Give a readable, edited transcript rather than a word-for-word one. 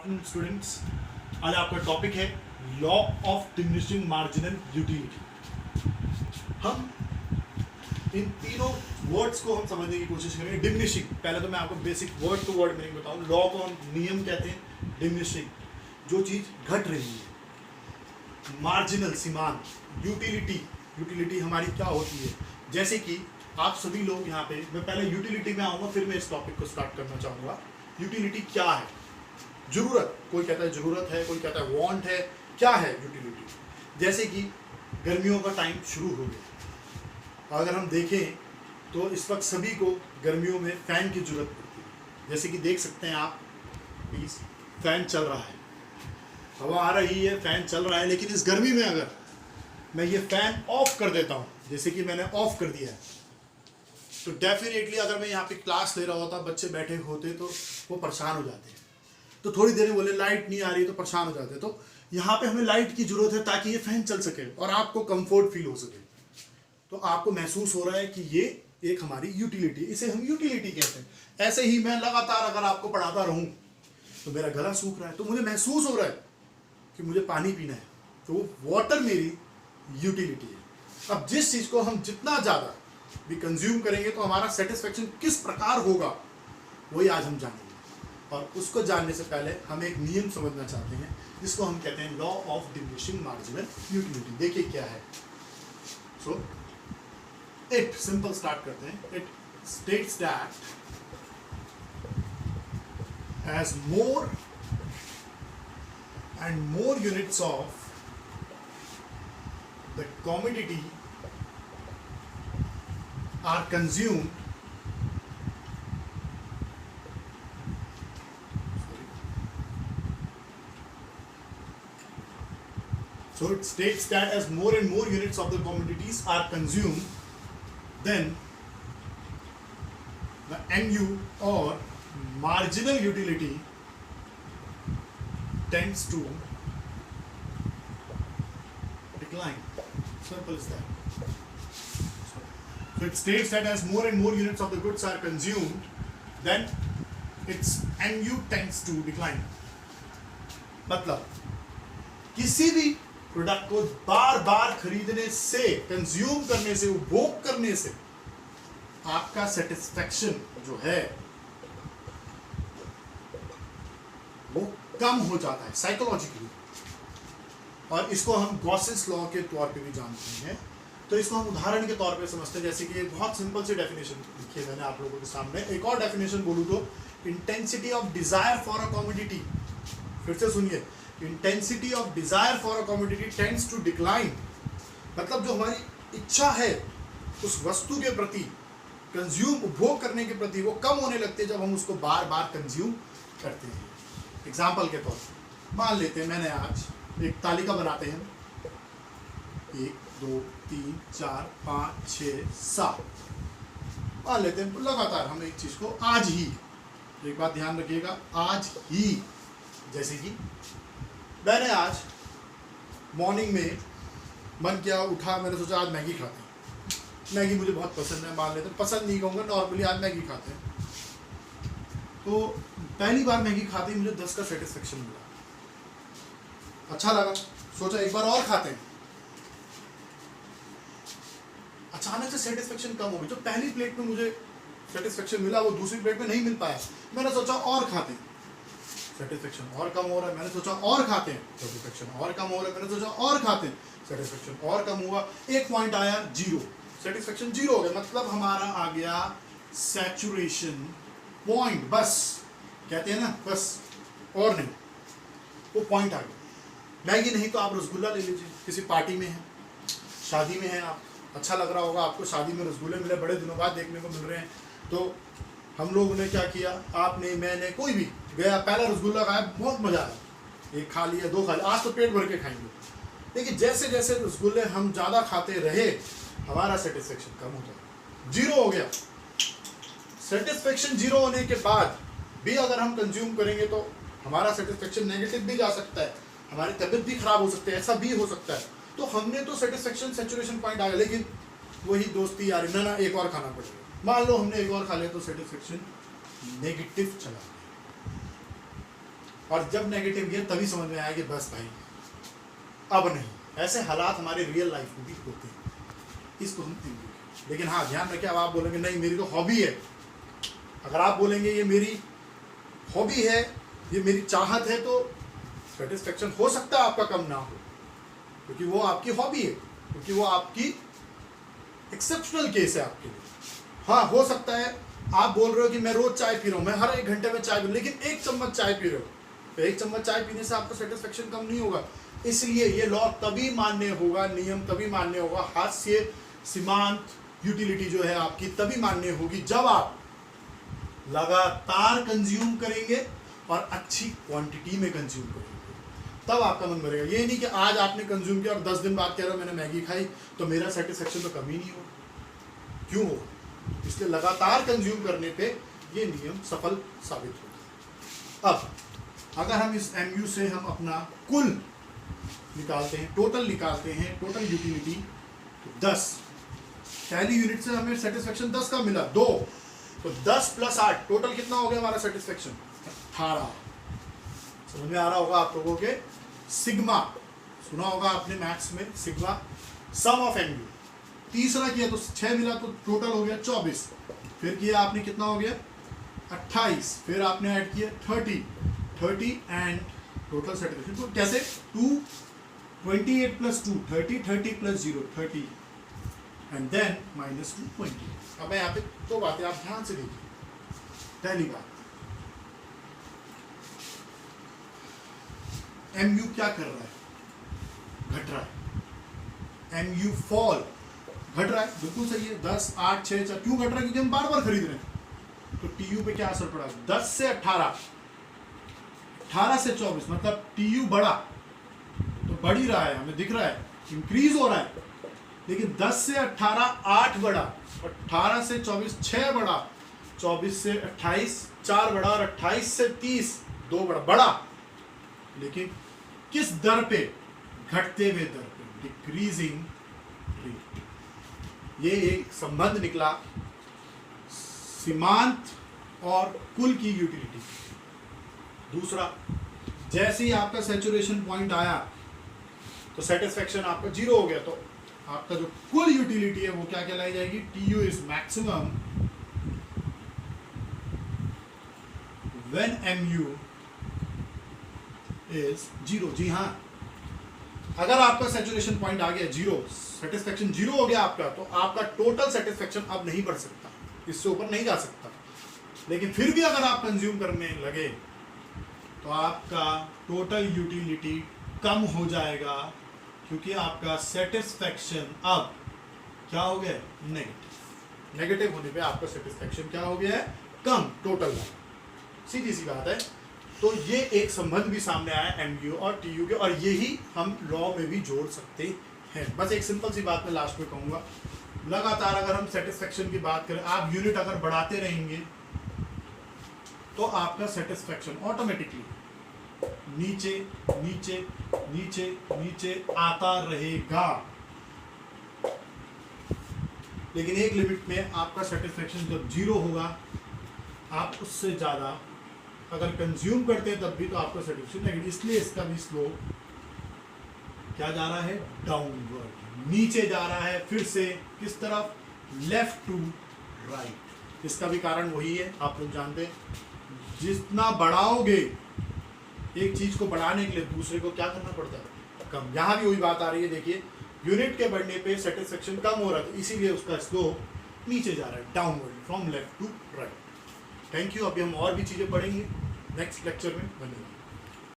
Afternoon students. आज आपका topic है law of diminishing marginal utility. हम इन तीनों वर्ड्स को हम समझने की कोशिश करेंगे। डिमिनिशिंग, पहले तो मैं आपको basic word to word meaning बताऊं। लॉ को हम नियम कहते हैं, डिमिनिशिंग जो चीज़ घट रही है, मार्जिनल सीमांत, यूटिलिटी हमारी क्या होती है। जैसे कि आप सभी लोग यहाँ पे, मैं पहले यूटिलिटी में आऊँगा फिर मैं इस टॉपिक को स्टार्ट करना चाहूँगा। यूटिलिटी क्या है? जरूरत, कोई कहता है जरूरत है, कोई कहता है वांट है। क्या है यूटिलिटी? जैसे कि गर्मियों का टाइम शुरू हो गया, अगर हम देखें तो इस वक्त सभी को गर्मियों में फ़ैन की जरूरत पड़ती है। जैसे कि देख सकते हैं आप, प्लीज़, फ़ैन चल रहा है, हवा आ रही है, फ़ैन चल रहा है। लेकिन इस गर्मी में अगर मैं ये फ़ैन ऑफ कर देता हूँ, जैसे कि मैंने ऑफ कर दिया है, तो डेफिनेटली अगर मैं यहाँ पे क्लास ले रहा होता, बच्चे बैठे होते तो वो परेशान हो जाते हैं। तो थोड़ी देर में बोले लाइट नहीं आ रही तो परेशान हो जाते हैं। तो यहाँ पे हमें लाइट की ज़रूरत है ताकि ये फ़ैन चल सके और आपको कंफर्ट फील हो सके। तो आपको महसूस हो रहा है कि ये एक हमारी यूटिलिटी, इसे हम यूटिलिटी कहते हैं। ऐसे ही मैं लगातार अगर आपको पढ़ाता रहूँ तो मेरा गला सूख रहा है, तो मुझे महसूस हो रहा है कि मुझे पानी पीना है, तो वाटर मेरी यूटिलिटी है। अब जिस चीज़ को हम जितना ज़्यादा भी कंज्यूम करेंगे तो हमारा सेटिस्फेक्शन किस प्रकार होगा, वही आज हम जानेंगे। और उसको जानने से पहले हम एक नियम समझना चाहते हैं जिसको हम कहते हैं law of diminishing marginal utility. देखिए क्या है। सो इट सिंपल स्टार्ट करते हैं। It states that as more and more units of the commodity are consumed, so it states that as more and more units of the commodities are consumed, then the MU or marginal utility tends to decline. Simple as that. So it states that as more and more units of the goods are consumed, then its MU tends to decline. मतलब किसी भी product को बार बार खरीदने से, consume करने से, उपभोग करने से आपका सेटिस्फैक्शन जो है वो कम हो जाता है साइकोलॉजिकली। और इसको हम गॉसेस लॉ के तौर पे भी जानते हैं। तो इसको हम उदाहरण के तौर पे समझते हैं। जैसे कि एक बहुत सिंपल सी डेफिनेशन लिखी है मैंने आप लोगों के सामने। एक और डेफिनेशन बोलूँ तो intensity of desire for a commodity, फिर से सुनिए, intensity of desire for a commodity tends to decline. मतलब जो हमारी इच्छा है उस वस्तु के प्रति, कंज्यूम, उपभोग करने के प्रति, वो कम होने लगती है जब हम उसको बार बार कंज्यूम करते हैं। एग्जाम्पल के तौर पर मान लेते हैं, मैंने आज एक तालिका बनाते हैं, 1 2 3 4 5 6 7 मान लेते हैं। लगातार हम एक चीज़ को आज ही, एक बात ध्यान रखिएगा, आज ही, जैसे कि मैंने आज मॉर्निंग में मन किया, उठा, मैंने सोचा आज मैगी खाते हैं। मैगी मुझे बहुत पसंद है, मान लेते हैं, पसंद नहीं कहूँगा, नॉर्मली आज मैगी खाते हैं। तो पहली बार मैगी खाते ही मुझे 10 का सेटिस्फेक्शन मिला, अच्छा लगा, सोचा एक बार और खाते हैं। अचानक से सेटिस्फेक्शन कम हो गई। जो पहली प्लेट में मुझे सेटिस्फेक्शन मिला वो दूसरी प्लेट में नहीं मिल पाया। मैंने सोचा और खाते हैं, सेटिस्फेक्शन और कम हो रहा है। मैंने सोचा और खाते हैं, सेटिस्फेक्शन और कम हो रहा है। मैंने सोचा और खाते हैं, सेटिस्फेक्शन और कम हुआ। एक पॉइंट आया 0, सेटिस्फेक्शन 0 हो गया। मतलब हमारा आ गया सैचुरेशन पॉइंट, बस कहते हैं ना, बस और नहीं, वो पॉइंट आ गया। मैगी नहीं तो आप रसगुल्ला ले लीजिए। किसी पार्टी में है, शादी में है, आप, अच्छा लग रहा होगा आपको, शादी में रसगुल्ले मिले, बड़े दिनों बाद देखने को मिल रहे हैं। तो हम लोगों ने क्या किया, आपने, मैंने, कोई भी गया, पहला रसगुल्ला खाया, बहुत मज़ा आया, एक खा लिया, 2 खा लिया, आज तो पेट भर के खाएंगे। लेकिन जैसे जैसे रसगुल्ले हम ज़्यादा खाते रहे हमारा सेटिस्फेक्शन कम होता है, 0 हो गया। सेटिस्फेक्शन 0 होने के बाद भी अगर हम कंज्यूम करेंगे तो हमारा सेटिस्फेक्शन नेगेटिव भी जा सकता है, हमारी तबीयत भी खराब हो सकती है, ऐसा भी हो सकता है। तो हमने तो सेटिस्फेक्शन सैचुरेशन पॉइंट आ गया, लेकिन वही दोस्ती यारी, ना एक और खाना पड़ेगा। मान लो हमने एक और खा लिया तो सेटिस्फेक्शन नेगेटिव चला गया। और जब नेगेटिव गया तभी समझ में आया कि बस भाई अब नहीं। ऐसे हालात हमारे रियल लाइफ में भी होते हैं, इसको हम एमयू। लेकिन हाँ ध्यान रखें, अब आप बोलेंगे नहीं मेरी तो हॉबी है, अगर आप बोलेंगे ये मेरी हॉबी है, ये मेरी चाहत है, तो सेटिस्फेक्शन हो सकता है आपका कम ना हो, क्योंकि वो आपकी हॉबी है, क्योंकि वो आपकी एक्सेप्शनल केस है आपके लिए। हाँ हो सकता है आप बोल रहे हो कि मैं रोज चाय पी रहा हूँ, मैं हर 1 घंटे में चाय पी, लेकिन 1 चम्मच चाय पी रहे हो, तो 1 चम्मच चाय पीने से आपका सेटिस्फेक्शन कम नहीं होगा। इसलिए ये लॉ तभी मान्य होगा, नियम तभी मान्य होगा, हास्य सीमांत यूटिलिटी जो है आपकी तभी मान्य होगी जब आप लगातार कंज्यूम करेंगे और अच्छी क्वांटिटी में कंज्यूम करेंगे, तब आपका मन भरेगा। ये नहीं कि आज आपने कंज्यूम किया और 10 दिन बाद कह रहे हो मैंने मैगी खाई तो मेरा सेटिस्फेक्शन तो कम ही नहीं होगा। क्यों होगा? इसलिए लगातार कंज्यूम करने पे ये नियम सफल साबित होगा। अब अगर हम इस एमयू से हम अपना कुल निकालते हैं, टोटल निकालते हैं, टोटल यूटिलिटी, तो 10 पहली यूनिट से हमें सेटिस्फेक्शन 10 का मिला, 2, तो 10 + 8 टोटल कितना हो गया हमारा सेटिस्फेक्शन? 18। समझ में आ रहा होगा आप लोगों के? सिग्मा सुना होगा आपने मैथ्स में, सिग्मा सम ऑफ एमयू। तीसरा किया तो 6 मिला, तो टोटल हो गया 24। फिर किया आपने कितना हो गया? 28। फिर आपने ऐड किया 30 एंड टोटल सेटिस्फेक्शन। तो कैसे? 28 + 2 30, 30 + 0 30 एंड देन -2 20। अब यहाँ पे 2 बातें आप ध्यान से देखिए। पहली बात, एमयू क्या कर रहा है? घट रहा है। एमयू फॉल घट रहा है, बिल्कुल सही है। 10, 8, 6, 4 क्यों घट रहा है? क्योंकि हम बार बार खरीद रहे हैं। तो टीयू पे क्या असर पड़ा? 10 से 18, 18 से 24, मतलब टीयू बढ़ा तो बढ़ ही रहा है, हमें दिख रहा है इंक्रीज हो रहा है। लेकिन 10 से 18 8 बढ़ा, 18 से 24 6 बढ़ा, 24 से 28 4 बढ़ा, और 28 से 30 2 बढ़ा। लेकिन किस दर पे? घटते हुए दर पे, डिक्रीजिंग रेट। ये एक संबंध निकला सीमांत और कुल की यूटिलिटी। दूसरा, जैसे ही आपका सैचुरेशन पॉइंट आया तो सेटिस्फेक्शन आपका 0 हो गया, तो आपका जो कुल यूटिलिटी है वो क्या कहलाई जाएगी? TU is maximum when MU is 0। जी हाँ, अगर आपका सैचुरेशन पॉइंट आ गया 0, सेटिस्फेक्शन 0 हो गया आपका, तो आपका टोटल सेटिस्फेक्शन अब नहीं बढ़ सकता, इससे ऊपर नहीं जा सकता। लेकिन फिर भी अगर आप कंज्यूम करने लगे तो आपका टोटल यूटिलिटी कम हो जाएगा, क्योंकि आपका सेटिस्फेक्शन अब क्या हो गया? नेगेटिव। नेगेटिव होने पे आपका सेटिस्फेक्शन क्या हो गया है? कम, टोटल। सीधी सी बात है। तो ये एक संबंध भी सामने आया एमयू और टीयू के, और यही हम लॉ में भी जोड़ सकते हैं। बस एक सिंपल सी बात मैं लास्ट में कहूँगा, लगातार अगर हम सेटिस्फेक्शन की बात करें, आप यूनिट अगर बढ़ाते रहेंगे तो आपका सेटिस्फेक्शन ऑटोमेटिकली नीचे नीचे नीचे नीचे आता रहेगा। लेकिन एक लिमिट में आपका सेटिस्फेक्शन जब 0 होगा, आप उससे ज़्यादा अगर कंज्यूम करते हैं तब भी तो आपका सेटिस्फेक्शन नेगेटिव। इसलिए इसका भी स्लोप क्या जा रहा है? डाउनवर्ड, नीचे जा रहा है। फिर से किस तरफ? Left to right. इसका भी कारण वही है, आप लोग जानते हैं, जितना बढ़ाओगे एक चीज को बढ़ाने के लिए दूसरे को क्या करना पड़ता है? कम। यहाँ भी वही बात आ रही है, देखिए यूनिट के बढ़ने पे सेटिस्फेक्शन कम हो रहा है, तो इसीलिए उसका स्लोप नीचे जा रहा है, downward, from left to right. Thank you. अभी हम और भी चीज़ें पढ़ेंगे नेक्स्ट लेक्चर में। धन्यवाद।